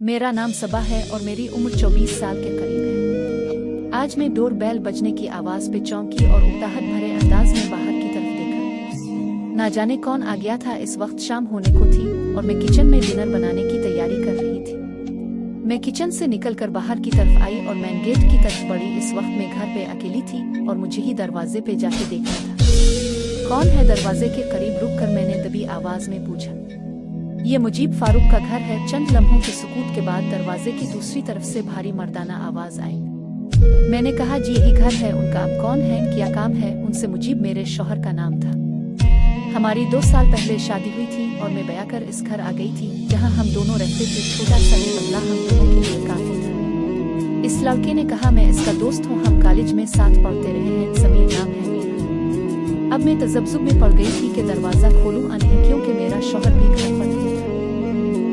मेरा नाम सबा है और मेरी उम्र 24 साल के करीब है। आज मैं डोर बेल बजने की आवाज पे चौंकी और उकताहट भरे अंदाज में बाहर की तरफ देखा। ना जाने कौन आ गया था। इस वक्त शाम होने को थी और मैं किचन में डिनर बनाने की तैयारी कर रही थी। मैं किचन से निकलकर बाहर की तरफ आई और मेन गेट की तरफ बढ़ी। इस वक्त मैं घर पे अकेली थी और मुझे ही दरवाजे पे जाके देखना था। कौन है? दरवाजे के करीब रुककर मैंने दबी आवाज में पूछा। ये मुजीब फारूक का घर है। चंद लम्हों के सुकूत के बाद दरवाजे की दूसरी तरफ से भारी मर्दाना आवाज आई। मैंने कहा, जी यही घर है उनका। आप कौन हैं? क्या काम है उनसे? मुजीब मेरे शौहर का नाम था। हमारी 2 साल पहले शादी हुई थी और मैं ब्याह कर इस घर आ गई थी जहां हम दोनों रहते थे। छोटा सा ये बंगला हम दोनों के लिए काफी था। इस लड़के ने कहा, मैं इसका दोस्त हूँ, हम कॉलेज में साथ पढ़ते रहे हैं। समीर नाम है मेरा। अब मैं तजब्जुब में पड़ गई थी कि दरवाजा खोलूं या नहीं, क्योंकि मेरा शौहर भी घर पर नहीं था।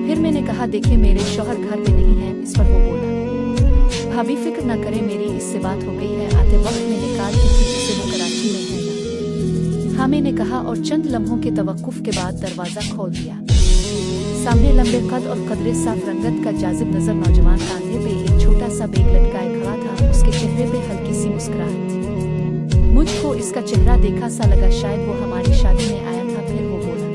फिर मैंने कहा, देखे मेरे शौहर घर पे नहीं है। इस पर वो बोला, भाभी फिक्र न करें, मेरी इससे बात हो गई है। आते वक्त मैंने कहा कि इससे वो कराची में है ना। हाँ मैंने कहा और चंद लम्हों के तवक्कुफ के बाद दरवाजा खोल दिया। सामने लंबे कद और कदरे साफ रंगत का जाजिब नजर नौजवान कांधे पे एक छोटा सा बैग लटकाए खड़ा था। उसके चेहरे पे हल्की सी मुस्कुराहट थी। मुझको इसका चेहरा देखा सा लगा शायद वो हमारी शादी में आया था। फिर वो बोला,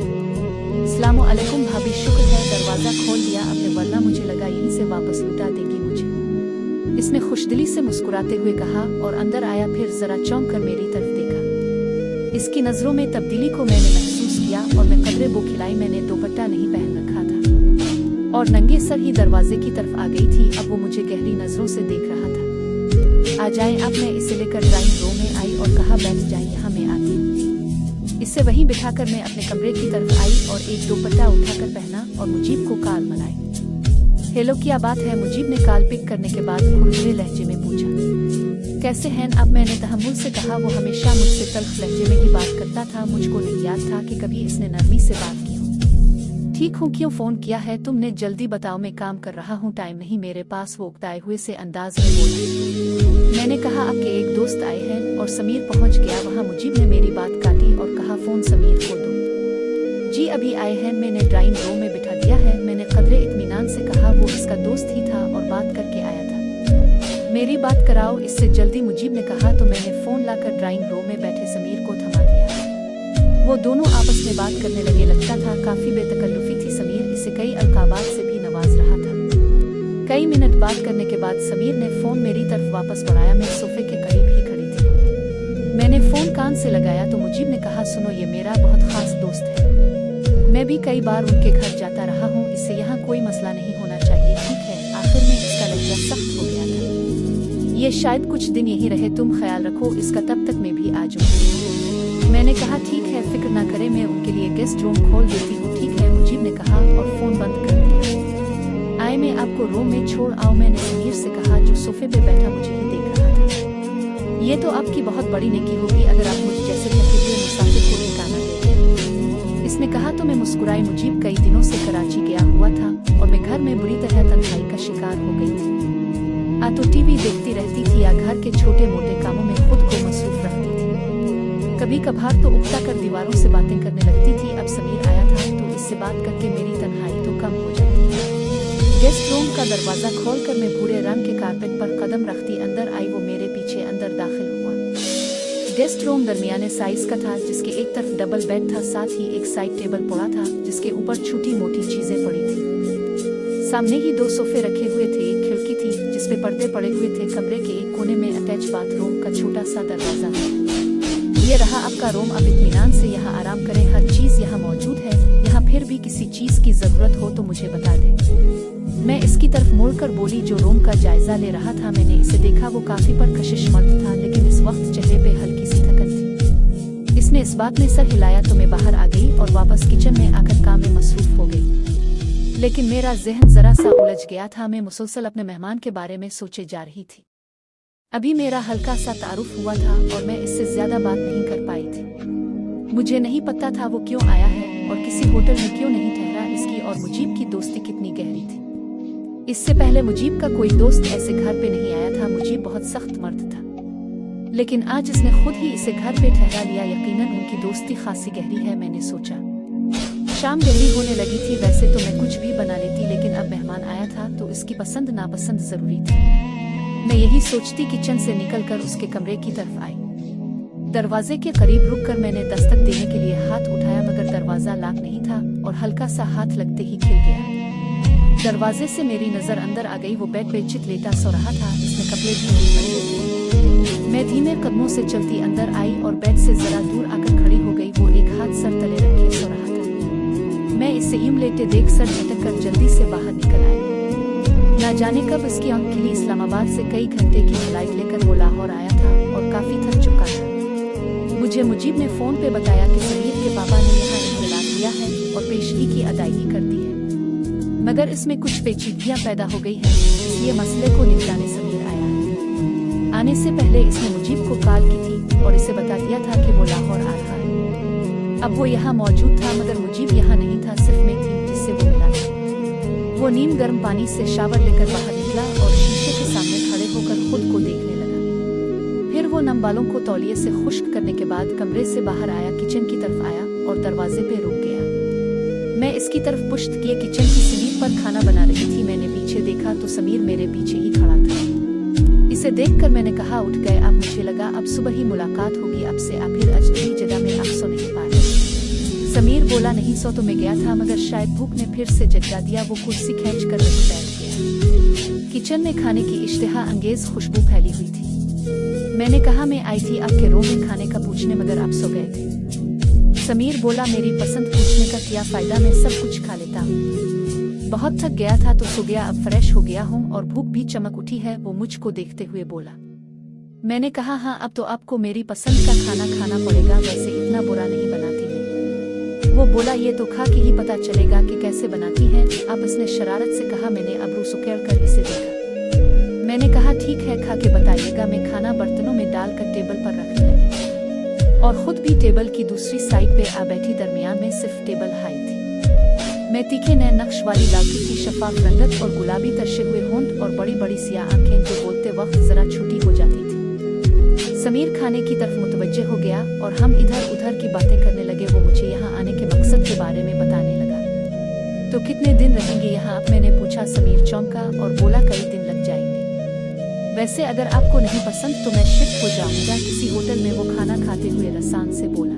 अस्सलामु अलैकुम भाभी, शुक्र है दरवाजा खोल दिया आपने, वरना मुझे लगा यहीं से वापस लुटा देगी मुझे। इसने खुशदिली से मुस्कुराते हुए कहा और अंदर आया। फिर जरा चौंक कर मेरी तरफ देखा। इसकी नजरों में तब्दीली को मैंने महसूस किया और मैं कदरे बोखिलाई। मैंने दुपट्टा नहीं पहन रखा था और नंगे सर ही दरवाजे की तरफ आ गई थी। अब वो मुझे गहरी नजरों से देख रहा था। आ जाए अब। मैं इसे लेकर ड्राइंग रूम में आई और कहा, बैठ जाए यहाँ, मैं आती हूँ। इसे वहीं बिठाकर मैं अपने कमरे की तरफ आई और एक दुपट्टा उठाकर पहना और मुजीब को कॉल मिलाई। हेलो, क्या बात है? मुजीब ने कॉल पिक करने के बाद खुरदरे लहजे में पूछा, कैसे हैं आप? मैंने तहम्मुल से कहा। वो हमेशा मुझसे तल्ख लहजे में ही बात करता था। मुझको नहीं याद था कि कभी इसने नरमी से बात की हो। ठीक हूँ, क्यों फोन किया है तुमने? जल्दी बताओ, मैं काम कर रहा हूँ, टाइम नहीं मेरे पास। वो उकताए हुए से अंदाज में बोला। मैंने कहा, आपके एक दोस्त आए हैं और समीर पहुँच गया वहाँ। मुजीब ने मेरी बात काटी और कहा, फोन समीर को दो। जी अभी आए हैं, मैंने ड्राइंग रूम में बिठा दिया है। मैंने कदरे इत्मीनान से कहा, वो इसका दोस्त ही था और बात करके आया था। मेरी बात कराओ इससे जल्दी। मुजीब ने कहा तो मैंने फोन लाकर ड्राइंग रूम में बैठे समीर को थमा दिया। वो दोनों आपस में बात करने लगे। लगता था काफी बेतकल्लुफी थी। समीर इसे कई अलकाबात से भी नवाज रहा था। कई मिनट बात करने के बाद समीर ने फोन मेरी तरफ वापस बढ़ाया। मैं सोफे के करीब ही खड़ी थी। मैंने फोन कान से लगाया तो मुजीब ने कहा, सुनो, ये मेरा बहुत खास दोस्त है। मैं भी कई बार उनके घर जाता रहा हूँ। इससे यहाँ कोई मसला नहीं होना चाहिए, ठीक है? आखिर में इसका लहजा सख्त हो गया था। ये शायद कुछ दिन यही रहे, तुम ख्याल रखो इसका, तब तक मैं भी आ जाऊंगी। मैंने कहा, ठीक है, फिक्र ना करें, मैं उनके लिए गेस्ट रूम खोल देती हूँ, ठीक है? मुजीब ने कहा और फोन बंद कर दिया। आए, मैं आपको रूम में छोड़ आऊँ? मैंने समीर से कहा जो सोफे पे बैठा मुझे ही देख रहा था। ये तो आपकी बहुत बड़ी नेकी होगी अगर आप मुझे जैसे थके हुए मुसाफिर को ठिकाना देते। इसने कहा तो मैं मुस्कुराई। मुजीब कई दिनों से कराची गया हुआ था और मैं घर में बुरी तरह तन्हाई का शिकार हो गई थी। आ तो टीवी देखती रहती थी या घर के छोटे मोटे कामों में खुद को मसरूफ रखती थी। कभी कभार तो उकता कर दीवारों से बातें करने लगती थी। अब समीर आया था तो इससे बात करके मेरी तन्हाई तो कम हो जाती है। गेस्ट रूम का दरवाजा खोलकर मैं भूरे रंग के कारपेट पर कदम रखती अंदर आई। वो मेरे पीछे अंदर दाखिल हुआ। गेस्ट रूम दरमियाने साइज का था, जिसके एक तरफ डबल बेड था, साथ ही एक साइड टेबल पड़ा था जिसके ऊपर छोटी मोटी चीजें पड़ी थी। सामने ही 2 सोफे रखे हुए थे। एक खिड़की थी जिसपे पर्दे पड़े हुए थे। कमरे के एक कोने में अटैच बाथरूम का छोटा सा दरवाजा था। ये रहा आपका रूम, अब इत्मीनान से यहाँ आराम करें, हर चीज यहाँ मौजूद है। यहाँ फिर भी किसी चीज की जरूरत हो तो मुझे बता दे। मैं इसकी तरफ मुड़कर बोली जो रूम का जायजा ले रहा था। मैंने इसे देखा, वो काफी परकशिश मर्द था, लेकिन इस वक्त चेहरे पे हल्की सी थकन थी। इसने इस बात में सर हिलाया तो मैं बाहर आ गई और वापस किचन में आकर काम में मसरूफ हो गई। लेकिन मेरा जहन जरा सा उलझ गया था। मैं मुसलसल अपने मेहमान के बारे में सोचे जा रही थी। अभी मेरा हल्का सा तारुफ हुआ था और मैं इससे ज्यादा बात नहीं कर पाई थी। मुझे नहीं पता था वो क्यों आया है और किसी होटल में क्यों नहीं ठहरा। इसकी और मुजीब की दोस्ती कितनी गहरी थी। इससे पहले मुजीब का कोई दोस्त ऐसे घर पे नहीं आया था। मुजीब बहुत सख्त मर्द था, लेकिन आज इसने खुद ही इसे घर पे ठहरा लिया। यकीनन उनकी दोस्ती खासी गहरी है। मैंने सोचा शाम गहरी होने लगी थी। वैसे तो मैं कुछ भी बना लेती, लेकिन अब मेहमान आया था तो इसकी पसंद नापसंद जरूरी थी। मैं यही सोचती किचन से निकलकर उसके कमरे की तरफ आई। दरवाजे के करीब रुककर मैंने दस्तक देने के लिए हाथ उठाया, मगर दरवाजा लॉक नहीं था और हल्का सा हाथ लगते ही खिल गया। दरवाजे से मेरी नजर अंदर आ गई। वो बेड पे चित लेटा सो रहा था, इसमें कपड़े भी नहीं। मैं धीमे कदमों से चलती अंदर आई और बेड से जरा दूर आकर खड़ी हो गई। वो एक हाथ सर तले रखे सो रहा था। मैं इसे यूं लेटे देख सर झटक कर जल्दी से बाहर निकल आई। ना जाने कब इसकी आंख खिली। इस्लामाबाद से कई घंटे की फ्लाइट लेकर वो लाहौर आया था और काफी थक चुका था। मुझे मुजीब ने फोन पे बताया कि समीर के पापा ने यहाँ इंतजार किया है और पेशगी की अदायगी कर दी है, मगर इसमें कुछ पेचीदगियां पैदा हो गई है, इसलिए मसले को निपटाने समीर आया है। आने से पहले इसने मुजीब को कॉल की थी और इसे बता दिया था कि वो लाहौर आ रहा है। अब वो यहाँ मौजूद था, मगर मुजीब यहाँ नहीं था, सिर्फ मैं थी जिससे वो मिला था। वो नीम गर्म पानी से शावर लेकर बाहर निकला और शीशे के सामने खड़े होकर खुद को देखने लगा। फिर वो नम बालों को तौलिए से खुश्क करने के बाद कमरे से बाहर आया, किचन की तरफ आया और दरवाजे पे रुक गया। मैं इसकी तरफ पुश्त किए किचन की सीढ़ी पर खाना बना रही थी। मैंने पीछे देखा तो समीर मेरे पीछे ही खड़ा था। इसे देखकर मैंने कहा, उठ गए आप? मुझे लगा अब सुबह ही मुलाकात होगी आपसे, आप फिर अजनबी जगह में आप सो नहीं पाए। समीर बोला, नहीं सो तो मैं गया था, मगर शायद भूख ने फिर से जगा दिया। वो कुर्सी खींच कर वहीं बैठ गया। किचन में खाने की इश्तिहा अंगेज खुशबू फैली हुई थी। मैंने कहा, मैं आई थी आपके रूम में खाने का पूछने, मगर आप सो गए थे। समीर बोला, मेरी पसंद पूछने का क्या फायदा, मैं सब कुछ खा लेता हूँ। बहुत थक गया था तो सो गया, अब फ्रेश हो गया हूँ और भूख भी चमक उठी है। वो मुझको देखते हुए बोला। मैंने कहा, हाँ अब तो आपको मेरी पसंद का खाना खाना पड़ेगा, वैसे इतना बुरा नहीं बनाती मैं। वो बोला, ये तो खा के ही पता चलेगा कि कैसे बनाती है आप। इसने शरारत से कहा। मैंने अबरू सुकेड़ कर इसे देखा। मैंने कहा, ठीक है खा के बताइएगा। मैं खाना बर्तनों में डालकर टेबल पर रखने लगी और खुद भी टेबल की दूसरी साइड पे आ बैठी। दरमियान में सिर्फ टेबल हाई थी। मैं तीखे नए नक्श वाली लागी थी, शफाफ रंगत और गुलाबी तर्शे हुए होंठ और बड़ी बड़ी सियाह आंखें जो बोलते वक्त जरा छोटी हो जाती थी। समीर खाने की तरफ मुतवज्जे हो गया और हम इधर उधर की बातें करने लगे। वो मुझे यहाँ आने के मकसद के बारे में बताने लगा। तो कितने दिन रहेंगे यहाँ आप? मैंने पूछा। समीर चौंका और बोला, कई दिन लग जाएंगे। वैसे अगर आपको नहीं पसंद तो मैं शिफ्ट हो जाऊंगा किसी होटल में। वो खाना खाते हुए रसान से बोला।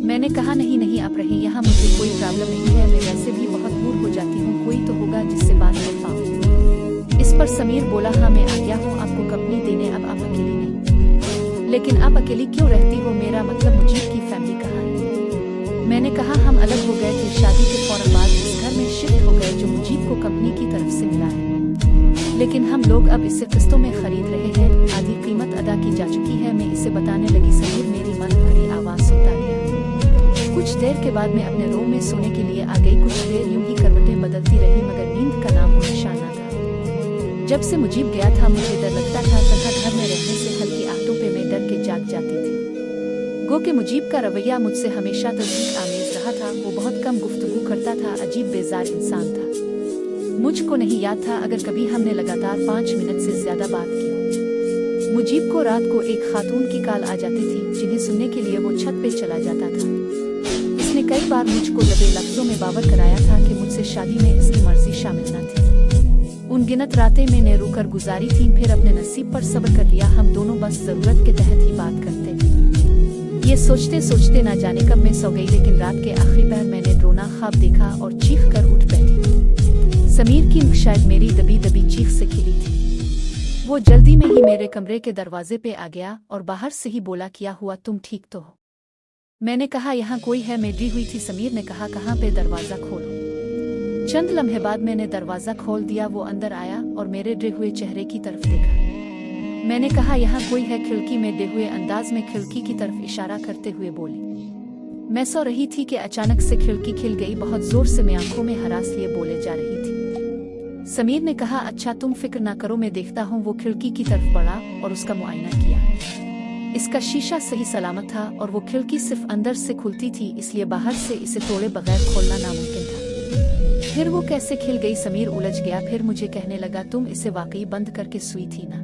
मैंने कहा, नहीं नहीं आप रहें यहाँ, मुझे कोई प्रॉब्लम नहीं है। मैं वैसे भी बहुत दूर हो जाती हूँ, कोई तो होगा जिससे बात कर पाऊँ। इस पर समीर बोला, हाँ मैं आ गया हूँ आपको कंपनी देने, अब आप अकेली नहीं। लेकिन आप अकेली क्यों रहती हो? मेरा मतलब मुजीब की फैमिली कहाँ है? मैंने कहा, हम अलग हो गए थे, शादी के फौरन बाद इस घर में शिफ्ट हो गए जो मुजीब को कंपनी की तरफ से मिला है। लेकिन हम लोग अब इसे किस्तों में खरीद रहे हैं, आधी कीमत अदा की जा चुकी है। मैं इसे बताने लगी। समीर मेरी मन भरी आवाज सुनता गया। कुछ देर के बाद मैं अपने रूम में सोने के लिए आ गई। कुछ देर यूं ही करवटें बदलती रही, मगर नींद का नाम निशान न था। जब से मुजीब गया था मुझे डर लगता था, तथा घर में रहने से हल्की आहटों पे मैं डर के जाग जाती थी। गो के मुजीब का रवैया मुझसे हमेशा तस्दीक आमेज रहा था। वो बहुत कम गुफ्तगू करता था, अजीब बेजार इंसान था। मुझको नहीं याद था अगर कभी हमने लगातार 5 मिनट से ज्यादा बात की हो। मुजीब को रात को एक खातून की कॉल आ जाती थी, जिन्हें सुनने के लिए वो छत पे चला जाता था। इसने कई बार मुझको दबे लफ्जों में बावर कराया था कि मुझसे शादी में इसकी मर्जी शामिल न थी। उनगिनत रातें मैंने रुकर गुजारी थी, फिर अपने नसीब पर सब्र कर लिया। हम दोनों बस जरूरत के तहत ही बात करते थे। ये सोचते सोचते ना जाने कब मैं सो गई, लेकिन रात के आखिरी पहर मैंने रोना ख्वाब देखा और चीख कर उठ बैठी। समीर की आंख शायद मेरी दबी दबी चीख से खिली थी। वो जल्दी में ही मेरे कमरे के दरवाजे पे आ गया और बाहर से ही बोला, क्या हुआ, तुम ठीक तो हो? मैंने कहा, यहाँ कोई है, मैं डरी हुई थी। समीर ने कहा, कहाँ पे? दरवाजा खोलो। चंद लम्हे बाद मैंने दरवाजा खोल दिया। वो अंदर आया और मेरे डरे हुए चेहरे की तरफ देखा। मैंने कहा, यहाँ कोई है? खिड़की में डरे हुए अंदाज में खिड़की की तरफ इशारा करते हुए बोली। मैं सो रही थी कि अचानक से खिड़की खिल गई। बहुत जोर से मैं आंखों में हरास लिए बोले जा रही थी। समीर ने कहा, अच्छा तुम फिक्र ना करो, मैं देखता हूँ। वो खिड़की की तरफ बढ़ा और उसका मुआयना किया। इसका शीशा सही सलामत था और वो खिड़की सिर्फ अंदर से खुलती थी, इसलिए बाहर से इसे तोड़े बगैर खोलना नामुमकिन था। फिर वो कैसे खिल गई? समीर उलझ गया। फिर मुझे कहने लगा, तुम इसे वाकई बंद करके सोई थी ना?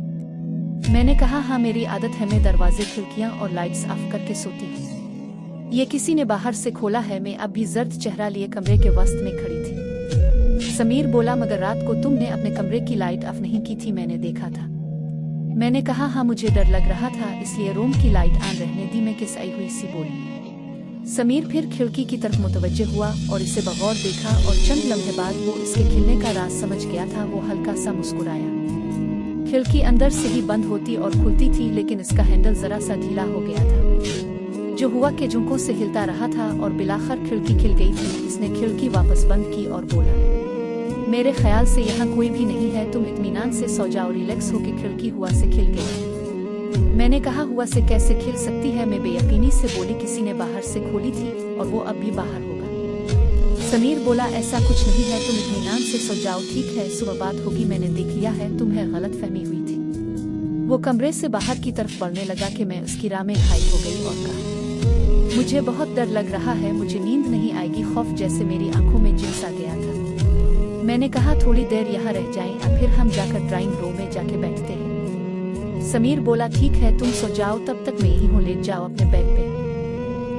मैंने कहा, हाँ मेरी आदत है, मैं दरवाजे, खिड़कियाँ और लाइट्स ऑफ करके सोती हूँ। ये किसी ने बाहर से खोला है। मैं अब भी जर्द चेहरा लिए कमरे के वस्त में खड़ी थी। समीर बोला, मगर रात को तुमने अपने कमरे की लाइट ऑफ नहीं की थी, मैंने देखा था। मैंने कहा, हाँ मुझे डर लग रहा था इसलिए रूम की लाइट ऑन रहने दी। मैं किस आई हुई सी बोली। समीर फिर खिड़की की तरफ मुतवज्जे हुआ और इसे बगौर देखा और चंद लम्हे बाद वो इसके खिलने का राज समझ गया था। वो हल्का सा मुस्कुराया। खिड़की अंदर से ही बंद होती और खुलती थी, लेकिन इसका हैंडल जरा सा ढीला हो गया था, जो हुआ के झुंकों से हिलता रहा था और बिलाखर खिड़की खिल गई थी। इसने खिड़की वापस बंद की और बोला, मेरे ख्याल से यहाँ कोई भी नहीं है, तुम इत्मीनान से सो जाओ। रिलैक्स होके खिड़की हुआ से खिल गई। मैंने कहा, हुआ से कैसे खिल सकती है? मैं बेयकीनी से बोली, किसी ने बाहर से खोली थी और वो अब भी बाहर होगा। समीर बोला, ऐसा कुछ नहीं है, तुम इत्मीनान से सो जाओ, ठीक है, सुबह बात होगी। मैंने देख लिया है, तुम्हें गलतफहमी हुई थी। वो कमरे से बाहर की तरफ बढ़ने लगा कि मैं उसकी राह में घायल हो गई और कहा, मुझे बहुत डर लग रहा है, मुझे नींद नहीं आएगी। खौफ जैसे मेरी आंखों में जिन सा गया था। मैंने कहा, थोड़ी देर यहाँ रह जाएं, अब फिर हम जाकर ड्राइंग रूम में जाके बैठते हैं। समीर बोला, ठीक है, तुम सो जाओ, तब तक मैं यहीं हूँ, लेट जाओ अपने बेड पे।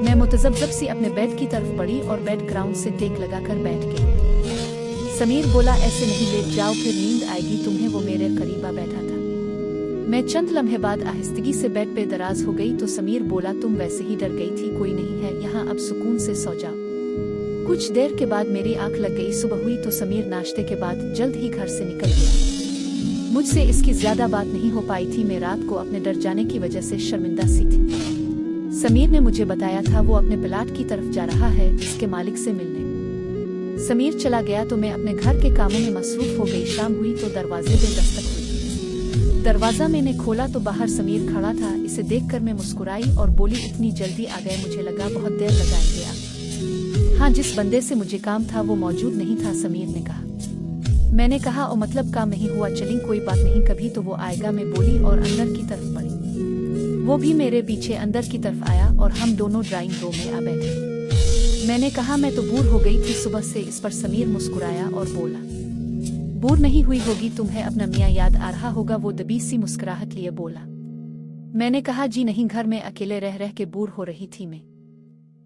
मैं मुतज़ब्ज़ब सी अपने बेड की तरफ बढ़ी और बेड ग्राउंड से टेक लगाकर बैठ गई। समीर बोला, ऐसे नहीं, लेट जाओ, फिर नींद आएगी तुम्हें। वो मेरे करीबा बैठा था। मैं चंद लम्हे बाद आहिस्तगी से बेड पे दराज हो गई तो समीर बोला, तुम वैसे ही डर गई थी, कोई नहीं है यहाँ, अब सुकून से सो जाओ। कुछ देर के बाद मेरी आंख लग गई। सुबह हुई तो समीर नाश्ते के बाद जल्द ही घर से निकल गया। मुझसे इसकी ज्यादा बात नहीं हो पाई थी। मैं रात को अपने डर जाने की वजह से शर्मिंदा सी थी। समीर ने मुझे बताया था वो अपने प्लाट की तरफ जा रहा है इसके मालिक से मिलने। समीर चला गया तो मैं अपने घर के कामों में मसरूफ हो गई। शाम हुई तो दरवाजे पे दस्तक हुई। दरवाजा मैंने खोला तो बाहर समीर खड़ा था। इसे देखकर मैं मुस्कुराई और बोली, इतनी जल्दी आ गए? मुझे लगा बहुत देर लगाएंगे आप। हाँ, जिस बंदे से मुझे काम था वो मौजूद नहीं था, समीर ने कहा। मैंने कहा, ओ मतलब काम नहीं हुआ, चलिए कोई बात नहीं, कभी तो वो आएगा, मैं बोली और अंदर की तरफ बढ़ी। वो भी मेरे पीछे अंदर की तरफ आया और हम दोनों ड्राइंग रूम में आ बैठे। मैंने कहा, मैं तो बूढ़ हो गई थी सुबह से। इस पर समीर मुस्कुराया और बोला, बूढ़ नहीं हुई होगी, तुम्हें अपना मियाँ याद आ रहा होगा। वो दबी सी मुस्कुराहट लिए बोला। मैंने कहा, जी नहीं, घर में अकेले रह रह के बूढ़ हो रही थी मैं।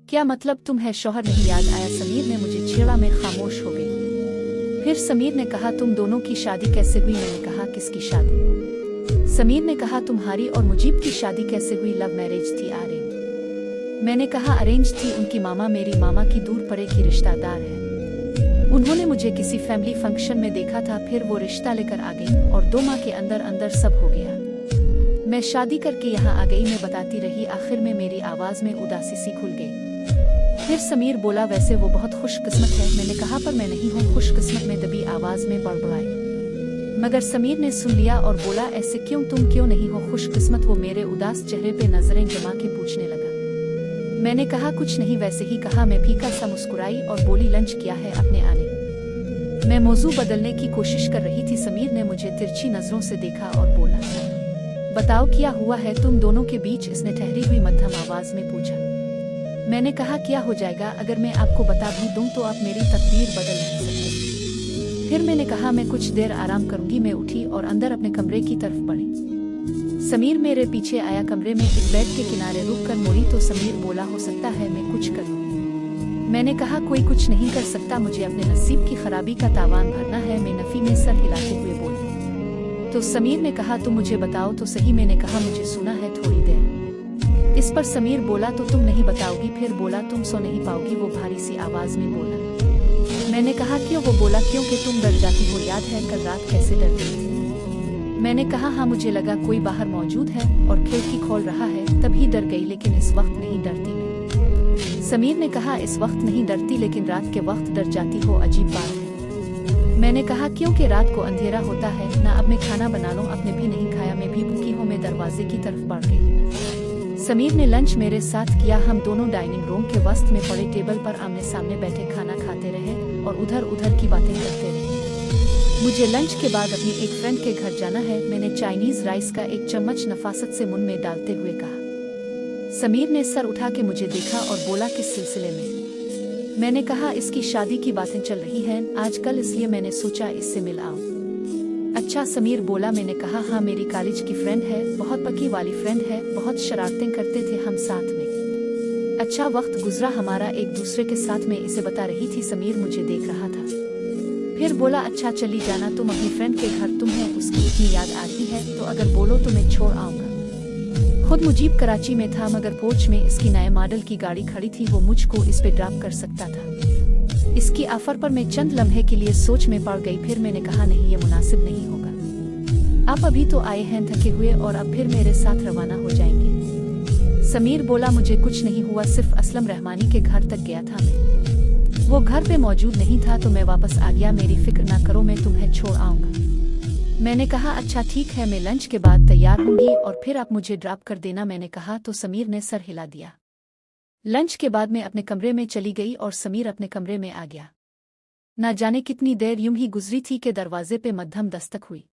क्या मतलब, तुम्हें शौहर नहीं याद आया? समीर ने मुझे छेड़ा। मैं खामोश हो गई। फिर समीर ने कहा, तुम दोनों की शादी कैसे हुई? मैंने कहा, किसकी शादी? समीर ने कहा, तुम्हारी और मुजीब की शादी कैसे हुई? लव मैरिज थी अरेंज? मैंने कहा, अरेंज थी। उनकी मामा मेरी मामा की दूर पड़े की रिश्तेदार है। उन्होंने मुझे किसी फैमिली फंक्शन में देखा था, फिर वो रिश्ता लेकर आ गई और 2 माह के अंदर अंदर सब हो गया। मैं शादी करके यहाँ आ गई। मैं बताती रही, आखिर में मेरी आवाज में उदासी सी खुल गई। फिर समीर बोला, वैसे वो बहुत खुशकिस्मत है। मैंने कहा, पर मैं नहीं हूँ खुशकिस्मत। में दबी आवाज में बड़बड़ाई, मगर समीर ने सुन लिया और बोला, ऐसे क्यों, तुम क्यों नहीं हो खुशकिस्मत? वो मेरे उदास चेहरे पे नजरें जमा के पूछने लगा। मैंने कहा, कुछ नहीं, वैसे ही कहा। मैं फीका सा मुस्कुराई और बोली, लंच किया है अपने आने? मैं मौजू बदलने की कोशिश कर रही थी। समीर ने मुझे तिरछी नजरों से देखा और बोला, बताओ क्या हुआ है तुम दोनों के बीच? इसने ठहरी हुई मध्यम आवाज में पूछा। मैंने कहा, क्या हो जाएगा? अगर मैं आपको बता भी दूं तो आप मेरी तकदीर बदल नहीं सकते। फिर मैंने कहा, मैं कुछ देर आराम करूंगी। मैं उठी और अंदर अपने कमरे की तरफ बढ़ी। समीर मेरे पीछे आया। कमरे में एक बेड के किनारे रुक कर मुड़ी तो समीर बोला, हो सकता है मैं कुछ करूं। मैंने कहा, कोई कुछ नहीं कर सकता, मुझे अपने नसीब की खराबी का तावान भरना है। मैं नफी में सर हिलाते हुए बोली। तो समीर ने कहा, तुम मुझे बताओ तो सही। मैंने कहा, मुझे सुना है थोड़ी देर। इस पर समीर बोला, तो तुम नहीं बताओगी? फिर बोला, तुम सो नहीं पाओगी। वो भारी सी आवाज में बोला। मैंने कहा, क्यों? वो बोला, क्योंकि तुम डर जाती हो। याद है कल रात कैसे डर गई थी? मैंने कहा, हाँ, मुझे लगा कोई बाहर मौजूद है और खिड़की खोल रहा है, तभी डर गई, लेकिन इस वक्त नहीं डरती मैं। समीर ने कहा, इस वक्त नहीं डरती, लेकिन रात के वक्त डर जाती हो, अजीब बात है। मैंने कहा, क्योंकि रात को अंधेरा होता है ना। अब मैं खाना बना लूं, आपने भी नहीं खाया, मैं भी भूखी हूँ। मैं दरवाजे की तरफ बढ़ गई। समीर ने लंच मेरे साथ किया। हम दोनों डाइनिंग रूम के वस्त में पड़े टेबल पर आमने सामने बैठे खाना खाते रहे और उधर उधर की बातें करते रहे। मुझे लंच के बाद अपनी एक फ्रेंड के घर जाना है। मैंने चाइनीज राइस का एक चम्मच नफासत से मुंह में डालते हुए कहा। समीर ने सर उठा के मुझे देखा और बोला, किस सिलसिले में? मैंने कहा, इसकी शादी की बातें चल रही हैं आजकल, इसलिए मैंने सोचा इससे मिल आऊं। अच्छा, समीर बोला। मैंने कहा, हाँ, मेरी कॉलेज की फ्रेंड है, बहुत पकी वाली फ्रेंड है, बहुत शरारतें करते थे हम साथ में। अच्छा वक्त गुजरा हमारा एक दूसरे के साथ में, इसे बता रही थी। समीर मुझे देख रहा था, फिर बोला अच्छा चली जाना तुम अपनी फ्रेंड के घर, तुम्हें उसकी इतनी याद आ रही है तो अगर बोलो तो मैं छोड़ आऊंगा। खुद मुजीब कराची में था मगर पोर्च में इसकी नए मॉडल की गाड़ी खड़ी थी, वो मुझको इस पे ड्रॉप कर सकता था। इसकी ऑफर पर मैं चंद लम्हे के लिए सोच में पड़ गई, फिर मैंने कहा नहीं ये मुनासिब नहीं होगा, आप अभी तो आए हैं थके हुए और अब फिर मेरे साथ रवाना हो जाएंगे। समीर बोला मुझे कुछ नहीं हुआ, सिर्फ असलम रहमानी के घर तक गया था मैं, वो घर पे मौजूद नहीं था तो मैं वापस आ गया, मेरी फिक्र ना करो मैं तुम्हें छोड़ आऊंगा। मैंने कहा अच्छा ठीक है, मैं लंच के बाद तैयार होंगी और फिर आप मुझे ड्रॉप कर देना। मैंने कहा तो समीर ने सर हिला दिया। लंच के बाद मैं अपने कमरे में चली गई और समीर अपने कमरे में आ गया। ना जाने कितनी देर यूं ही गुजरी थी कि दरवाजे पे मध्यम दस्तक हुई।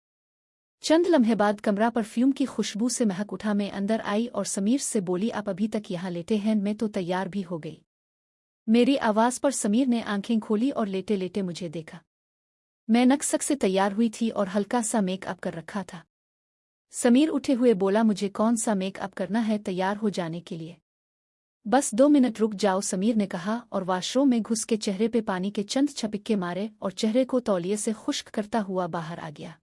चंद लम्हे बाद कमरा परफ्यूम की खुशबू से महक उठा। मैं अंदर आई और समीर से बोली आप अभी तक यहाँ लेटे हैं, मैं तो तैयार भी हो गई। मेरी आवाज़ पर समीर ने आंखें खोली और लेटे लेटे मुझे देखा। मैं नकसक से तैयार हुई थी और हल्का सा मेकअप कर रखा था। समीर उठे हुए बोला मुझे कौन सा मेकअप करना है तैयार हो जाने के लिए? बस 2 मिनट रुक जाओ, समीर ने कहा और वाशरूम में घुस के चेहरे पे पानी के चंद छपिक्के मारे और चेहरे को तौलिए से खुश्क करता हुआ बाहर आ गया।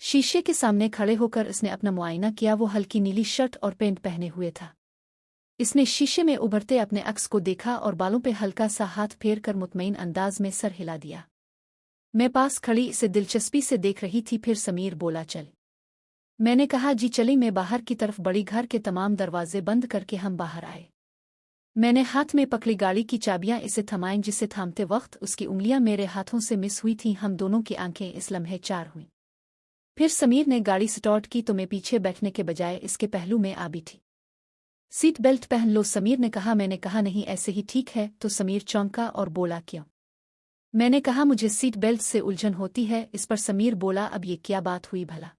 शीशे के सामने खड़े होकर इसने अपना मुआयना किया। वो हल्की नीली शर्ट और पैंट पहने हुए था। इसने शीशे में उभरते अपने अक्स को देखा और बालों पे हल्का सा हाथ फेर कर मुतमईन अंदाज में सर हिला दिया। मैं पास खड़ी इसे दिलचस्पी से देख रही थी। फिर समीर बोला चल। मैंने कहा जी चली। मैं बाहर की तरफ बढ़ी। घर के तमाम दरवाजे बंद करके हम बाहर आए। मैंने हाथ में पकड़ी गाड़ी की चाबियां, इसे थमाईं, जिसे थामते वक्त उसकी उंगलियां मेरे हाथों से मिस हुई थीं। हम दोनों की आंखें इस लम्हे चार हुईं। फिर समीर ने गाड़ी स्टार्ट की तो मैं पीछे बैठने के बजाय इसके पहलू में आ बैठी। सीट बेल्ट पहन लो, समीर ने कहा। मैंने कहा नहीं ऐसे ही ठीक है। तो समीर चौंका और बोला क्यों? मैंने कहा मुझे सीट बेल्ट से उलझन होती है। इस पर समीर बोला अब ये क्या बात हुई भला?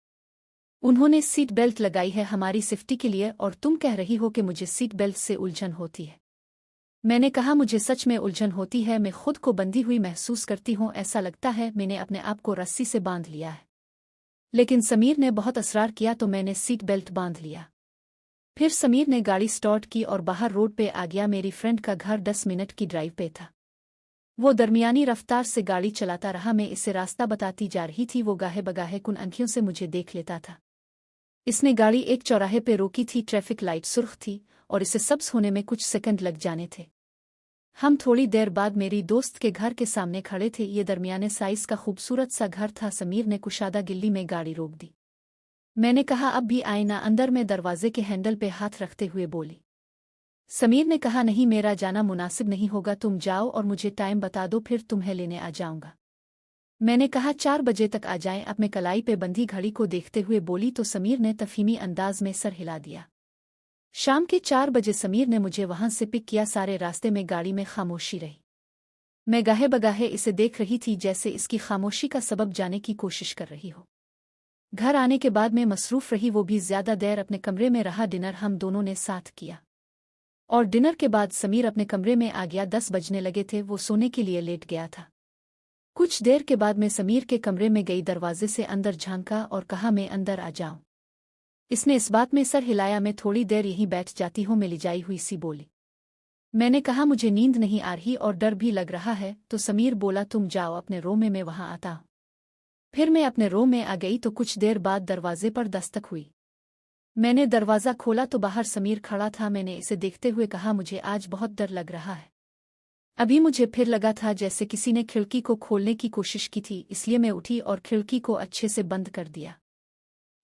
उन्होंने सीट बेल्ट लगाई है हमारी सेफ्टी के लिए और तुम कह रही हो कि मुझे सीट बेल्ट से उलझन होती है। मैंने कहा मुझे सच में उलझन होती है, मैं खुद को बंधी हुई महसूस करती हूँ, ऐसा लगता है मैंने अपने आप को रस्सी से बांध लिया है। लेकिन समीर ने बहुत असरार किया तो मैंने सीट बेल्ट बांध लिया। फिर समीर ने गाड़ी स्टार्ट की और बाहर रोड पे आ गया। मेरी फ्रेंड का घर 10 मिनट की ड्राइव पे था। वो दरमियानी रफ्तार से गाड़ी चलाता रहा। मैं इसे रास्ता बताती जा रही थी। वो गाहे बगाहे कुन आंखों से मुझे देख लेता था। इसने गाड़ी एक चौराहे पे रोकी थी। ट्रैफिक लाइट सुर्ख थी और इसे सब्ज होने में कुछ सेकंड लग जाने थे। हम थोड़ी देर बाद मेरी दोस्त के घर के सामने खड़े थे। ये दरमियाने साइज का खूबसूरत सा घर था। समीर ने कुशादा गिल्ली में गाड़ी रोक दी। मैंने कहा अब भी आए ना अंदर? में दरवाजे के हैंडल पे हाथ रखते हुए बोली। समीर ने कहा नहीं, मेरा जाना मुनासिब नहीं होगा, तुम जाओ और मुझे टाइम बता दो, फिर तुम्हें लेने आ जाऊंगा। मैंने कहा 4 बजे तक आ जाएं। अपने कलाई पे बंधी घड़ी को देखते हुए बोली तो समीर ने तफहीमी अंदाज में सर हिला दिया। शाम के 4 बजे समीर ने मुझे वहां से पिक किया। सारे रास्ते में गाड़ी में खामोशी रही। मैं गाहे बगाहे इसे देख रही थी जैसे इसकी खामोशी का सबब जाने की कोशिश कर रही हो। घर आने के बाद मैं मसरूफ रही, वो भी ज्यादा देर अपने कमरे में रहा। डिनर हम दोनों ने साथ किया और डिनर के बाद समीर अपने कमरे में आ गया। 10 बजने लगे थे। वो सोने के लिए लेट गया था। कुछ देर के बाद मैं समीर के कमरे में गई, दरवाजे से अंदर झांका और कहा मैं अंदर आ जाऊं। इसने इस बात में सर हिलाया। मैं थोड़ी देर यहीं बैठ जाती हूँ, मैं लिजाई हुई सी बोली। मैंने कहा मुझे नींद नहीं आ रही और डर भी लग रहा है। तो समीर बोला तुम जाओ अपने रूम में, मैं वहां आता हूं। फिर मैं अपने रूम में आ गई तो कुछ देर बाद दरवाजे पर दस्तक हुई। मैंने दरवाज़ा खोला तो बाहर समीर खड़ा था। मैंने इसे देखते हुए कहा मुझे आज बहुत डर लग रहा है। अभी मुझे फिर लगा था जैसे किसी ने खिड़की को खोलने की कोशिश की थी, इसलिए मैं उठी और खिड़की को अच्छे से बंद कर दिया।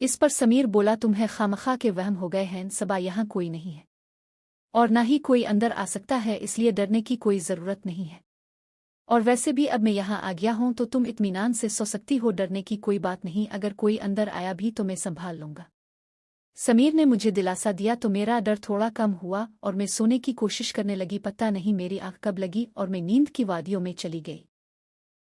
इस पर समीर बोला तुम्हें खामखा के वहम हो गए हैं सबा, यहाँ कोई नहीं है और ना ही कोई अंदर आ सकता है, इसलिए डरने की कोई ज़रूरत नहीं है। और वैसे भी अब मैं यहाँ आ गया हूँ तो तुम इत्मीनान से सो सकती हो, डरने की कोई बात नहीं। अगर कोई अंदर आया भी तो मैं संभाल लूंगा। समीर ने मुझे दिलासा दिया तो मेरा डर थोड़ा कम हुआ और मैं सोने की कोशिश करने लगी। पता नहीं मेरी आंख कब लगी और मैं नींद की वादियों में चली गई।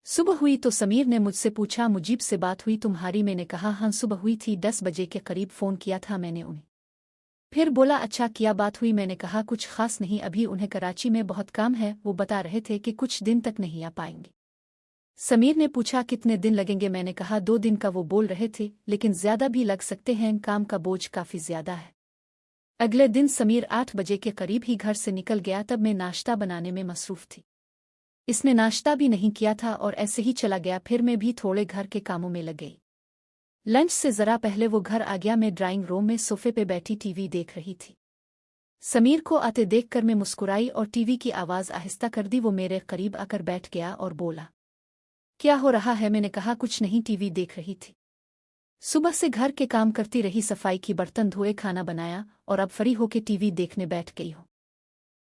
सुबह हुई तो समीर ने मुझसे पूछा मुजीब से बात हुई तुम्हारी? मैंने कहा हाँ सुबह हुई थी, 10 बजे के करीब फ़ोन किया था मैंने उन्हें। फिर बोला अच्छा क्या बात हुई? मैंने कहा कुछ खास नहीं, अभी उन्हें कराची में बहुत काम है, वो बता रहे थे कि कुछ दिन तक नहीं आ पाएंगे। समीर ने पूछा कितने दिन लगेंगे? मैंने कहा 2 दिन का वो बोल रहे थे, लेकिन ज्यादा भी लग सकते हैं, काम का बोझ काफी ज्यादा है। अगले दिन समीर 8 बजे के करीब ही घर से निकल गया। तब मैं नाश्ता बनाने में मसरूफ थी। इसने नाश्ता भी नहीं किया था और ऐसे ही चला गया। फिर मैं भी थोड़े घर के कामों में लग गई। लंच से जरा पहले वो घर आ गया। मैं ड्राइंग रूम में सोफे पे बैठी टीवी देख रही थी। समीर को आते देखकर मैं मुस्कुराई और टीवी की आवाज़ आहिस्ता कर दी। वो मेरे करीब आकर बैठ गया और बोला, क्या हो रहा है? मैंने कहा, कुछ नहीं, टीवी देख रही थी। सुबह से घर के काम करती रही, सफाई की, बर्तन धोए, खाना बनाया और अब फ्री होके टीवी देखने बैठ गई हूँ।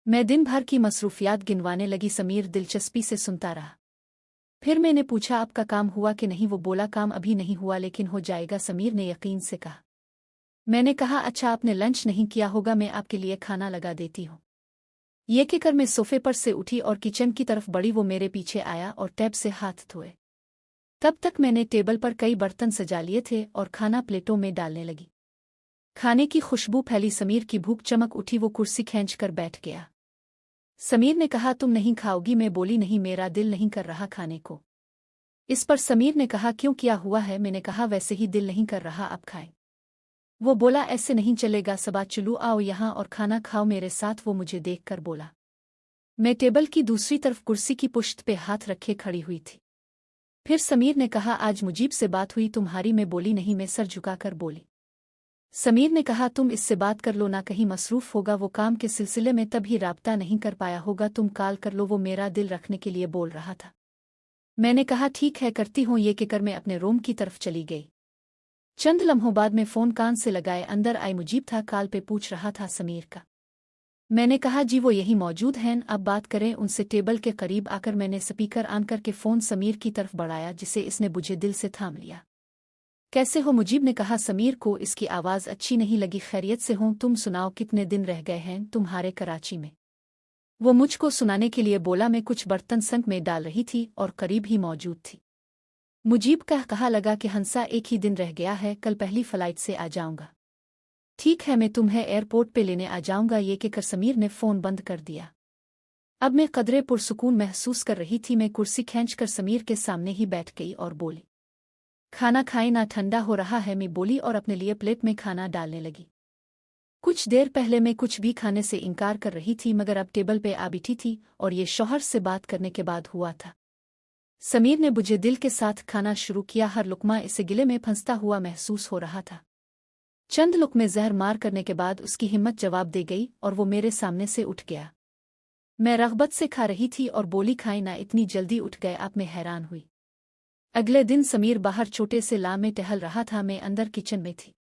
मैं दिन भर की मसरूफियात गिनवाने लगी। समीर दिलचस्पी से सुनता रहा। फिर मैंने पूछा, आपका काम हुआ कि नहीं? वो बोला, काम अभी नहीं हुआ लेकिन हो जाएगा। समीर ने यकीन से कहा। मैंने कहा, अच्छा, आपने लंच नहीं किया होगा, मैं आपके लिए खाना लगा देती हूँ। ये कहकर मैं सोफे पर से उठी और किचन की तरफ बढ़ी। वो मेरे पीछे आया और टैब से हाथ धोए। तब तक मैंने टेबल पर कई बर्तन सजा लिए थे और खाना प्लेटों में डालने लगी। खाने की खुशबू फैली। समीर की भूख चमक उठी। वो कुर्सी खींच कर बैठ गया। समीर ने कहा, तुम नहीं खाओगी? मैं बोली, नहीं, मेरा दिल नहीं कर रहा खाने को। इस पर समीर ने कहा, क्यों, क्या हुआ है? मैंने कहा, वैसे ही दिल नहीं कर रहा, अब खाएं। वो बोला, ऐसे नहीं चलेगा सबा, चलो आओ यहाँ और खाना खाओ मेरे साथ। वो मुझे देखकर बोला। मैं टेबल की दूसरी तरफ कुर्सी की पुश्त पे हाथ रखे खड़ी हुई थी। फिर समीर ने कहा, आज मुजीब से बात हुई तुम्हारी? मैं बोली, नहीं। मैं सर झुकाकर बोली। समीर ने कहा, तुम इससे बात कर लो ना, कहीं मसरूफ होगा वो काम के सिलसिले में, तभी राब्ता नहीं कर पाया होगा। तुम कॉल कर लो, वो मेरा दिल रखने के लिए बोल रहा था। मैंने कहा, ठीक है, करती हूँ। ये कहकर मैं अपने रूम की तरफ चली गई। चंद लम्हों बाद में फ़ोन कान से लगाए अंदर आई। मुजीब था, कॉल पे पूछ रहा था समीर का। मैंने कहा, जी वो यही मौजूद हैं, अब बात करें उनसे। टेबल के करीब आकर मैंने स्पीकर ऑन करके फ़ोन समीर की तरफ बढ़ाया, जिसे इसने बुझे दिल से थाम लिया। कैसे हो? मुजीब ने कहा। समीर को इसकी आवाज़ अच्छी नहीं लगी। खैरियत से हूँ, तुम सुनाओ, कितने दिन रह गए हैं तुम्हारे कराची में? वो मुझको सुनाने के लिए बोला। मैं कुछ बर्तन संक में डाल रही थी और करीब ही मौजूद थी। मुजीब का कहा लगा कि हंसा, एक ही दिन रह गया है, कल पहली फ्लाइट से आ जाऊंगा। ठीक है, मैं तुम्हें एयरपोर्ट पे लेने आ जाऊंगा। ये कहकर समीर ने फ़ोन बंद कर दिया। अब मैं कदरे पुरसुकून महसूस कर रही थी। मैं कुर्सी खींचकर समीर के सामने ही बैठ गई और बोली, खाना खाए ना, ठंडा हो रहा है। मैं बोली और अपने लिए प्लेट में खाना डालने लगी। कुछ देर पहले मैं कुछ भी खाने से इनकार कर रही थी, मगर अब टेबल पे आ बैठी थी और ये शौहर से बात करने के बाद हुआ था। समीर ने बुझे दिल के साथ खाना शुरू किया। हर लुकमा इसे गिले में फंसता हुआ महसूस हो रहा था। चंद लुकमे जहर मार करने के बाद उसकी हिम्मत जवाब दे गई और वो मेरे सामने से उठ गया। मैं रग़बत से खा रही थी और बोली, खाए ना, इतनी जल्दी उठ गए आप? मैं हैरान हुई। अगले दिन समीर बाहर छोटे से लॉन में टहल रहा था, मैं अंदर किचन में थी।